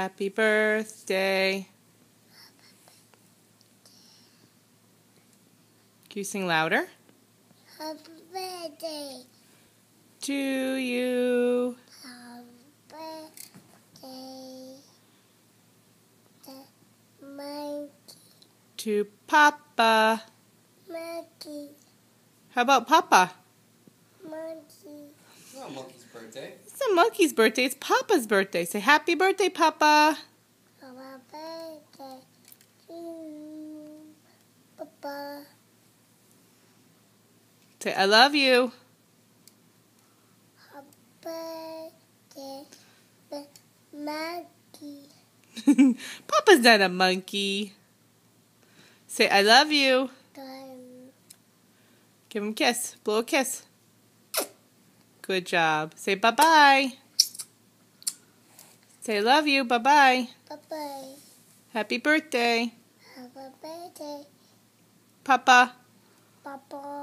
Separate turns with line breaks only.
Happy birthday. Can you sing louder?
Happy birthday
To you.
Happy birthday to Monkey.
To Papa.
Monkey.
How about Papa?
Monkey.
It's not Monkey's birthday.
It's not Monkey's birthday. It's Papa's birthday. Say happy birthday, Papa.
Happy birthday to you, Papa.
Say I love you.
Happy birthday, Monkey.
Papa's not a monkey. Say I love you. Give him a kiss. Blow a kiss. Good job. Say bye-bye. Say I love you. Bye-bye.
Bye-bye.
Happy birthday.
Happy birthday,
Papa.
Papa.